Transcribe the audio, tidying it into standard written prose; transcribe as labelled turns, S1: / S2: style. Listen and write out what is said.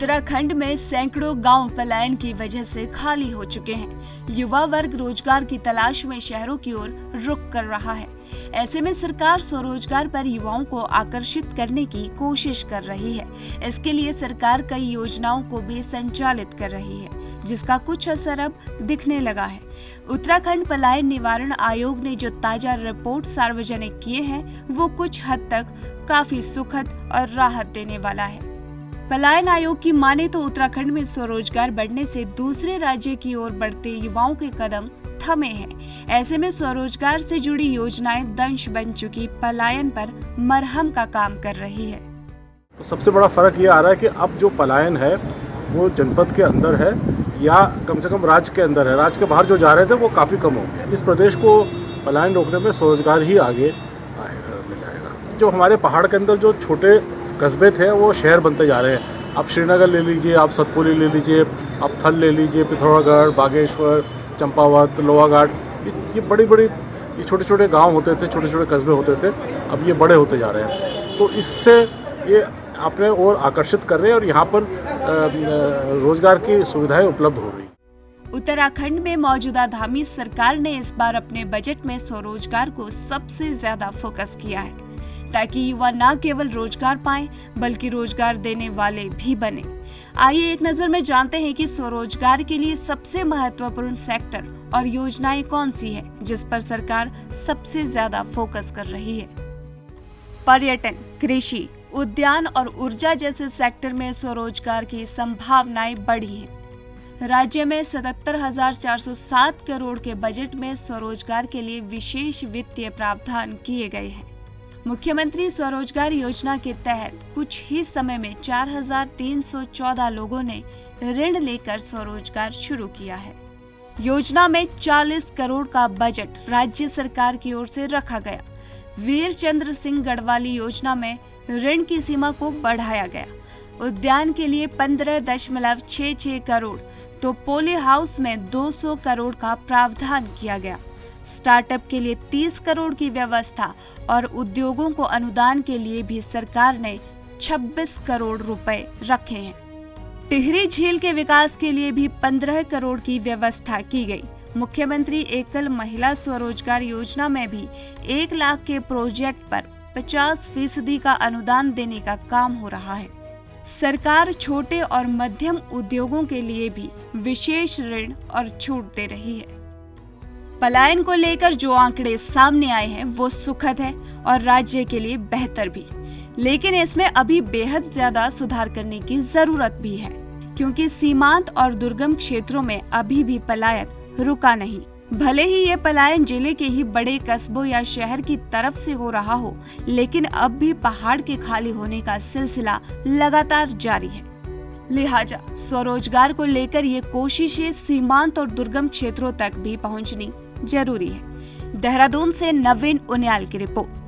S1: उत्तराखंड में सैकड़ों गांव पलायन की वजह से खाली हो चुके हैं। युवा वर्ग रोजगार की तलाश में शहरों की ओर रुख कर रहा है। ऐसे में सरकार स्वरोजगार पर युवाओं को आकर्षित करने की कोशिश कर रही है। इसके लिए सरकार कई योजनाओं को भी संचालित कर रही है, जिसका कुछ असर अब दिखने लगा है। उत्तराखंड पलायन निवारण आयोग ने जो ताजा रिपोर्ट सार्वजनिक किए हैं, वो कुछ हद तक काफी सुखद और राहत देने वाला है। पलायन आयोग की माने तो उत्तराखंड में स्वरोजगार बढ़ने से दूसरे राज्य की ओर बढ़ते युवाओं के कदम थमे हैं। ऐसे में स्वरोजगार से जुड़ी योजनाएं दंश बन चुकी पलायन पर मरहम का काम कर रही है।
S2: तो सबसे बड़ा फर्क ये आ रहा है कि अब जो पलायन है वो जनपद के अंदर है या कम से कम राज्य के अंदर है। राज्य के बाहर जो जा रहे थे वो काफ़ी कम हो गया। इस प्रदेश को पलायन रोकने में स्वरोजगार ही आगे ले जाएगा। जो हमारे पहाड़ के अंदर जो छोटे कस्बे थे वो शहर बनते जा रहे हैं। आप श्रीनगर ले लीजिए, आप सतपुली ले लीजिए, आप थल ले लीजिए, पिथौरागढ़, बागेश्वर, चंपावत, लोहाघाट, ये बड़ी बड़ी ये छोटे छोटे गांव होते थे, छोटे छोटे कस्बे होते थे, अब ये बड़े होते जा रहे हैं। तो इससे ये अपने और आकर्षित कर रहे हैं और यहाँ पर रोजगार की सुविधाएं उपलब्ध हो रही।
S1: उत्तराखंड में मौजूदा धामी सरकार ने इस बार अपने बजट में स्वरोजगार को सबसे ज्यादा फोकस किया है, ताकि युवा न केवल रोजगार पाएं बल्कि रोजगार देने वाले भी बने। आइए एक नजर में जानते हैं कि स्वरोजगार के लिए सबसे महत्वपूर्ण सेक्टर और योजनाएं कौन सी है, जिस पर सरकार सबसे ज्यादा फोकस कर रही है। पर्यटन, कृषि, उद्यान और ऊर्जा जैसे सेक्टर में स्वरोजगार की संभावनाएं बढ़ी हैं। राज्य में 77,407 करोड़ के बजट में स्वरोजगार के लिए विशेष वित्तीय प्रावधान किए गए हैं। मुख्यमंत्री स्वरोजगार योजना के तहत कुछ ही समय में 4,314 लोगों ने ऋण लेकर स्वरोजगार शुरू किया है। योजना में 40 करोड़ का बजट राज्य सरकार की ओर से रखा गया। वीर चंद्र सिंह गढ़वाली योजना में ऋण की सीमा को बढ़ाया गया। उद्यान के लिए 15.66 करोड़ तो पोली हाउस में 200 करोड़ का प्रावधान किया गया। स्टार्टअप के लिए 30 करोड़ की व्यवस्था और उद्योगों को अनुदान के लिए भी सरकार ने 26 करोड़ रुपए रखे हैं। टिहरी झील के विकास के लिए भी 15 करोड़ की व्यवस्था की गई। मुख्यमंत्री एकल महिला स्वरोजगार योजना में भी 1 लाख के प्रोजेक्ट पर 50% का अनुदान देने का काम हो रहा है। सरकार छोटे और मध्यम उद्योगों के लिए भी विशेष ऋण और छूट दे रही है। पलायन को लेकर जो आंकड़े सामने आए हैं वो सुखद है और राज्य के लिए बेहतर भी, लेकिन इसमें अभी बेहद ज्यादा सुधार करने की जरूरत भी है, क्योंकि सीमांत और दुर्गम क्षेत्रों में अभी भी पलायन रुका नहीं। भले ही ये पलायन जिले के ही बड़े कस्बों या शहर की तरफ से हो रहा हो, लेकिन अब भी पहाड़ के खाली होने का सिलसिला लगातार जारी है। लिहाजा स्वरोजगार को लेकर ये कोशिशें सीमांत और दुर्गम क्षेत्रों तक भी पहुंचनी जरूरी है। देहरादून से नवीन उनियाल की रिपोर्ट।